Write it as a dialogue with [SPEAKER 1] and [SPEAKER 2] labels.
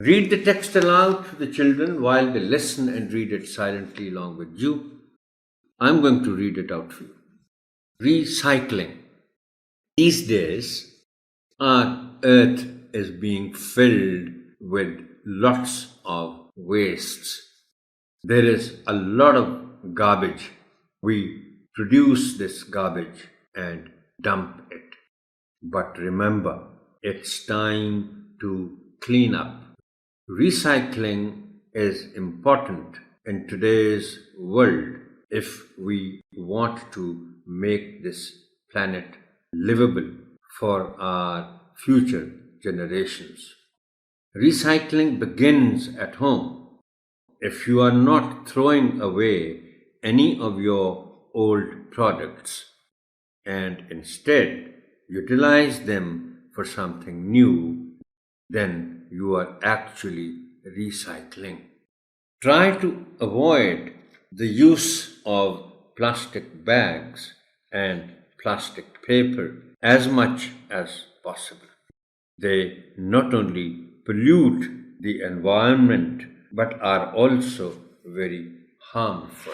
[SPEAKER 1] Read the text aloud to the children while they listen and read it silently along with you. I'm going to read it out for you. Recycling. These days, our earth is being filled with lots of wastes. There is a lot of garbage. We produce this garbage and dump it. But remember, it's time to clean up. Recycling is important in today's world if we want to make this planet livable for our future generations. Recycling begins at home. If you are not throwing away any of your old products and instead utilize them for something new, then you are actually recycling. Try to avoid the use of plastic bags and plastic paper as much as possible. They not only pollute the environment but are also very harmful.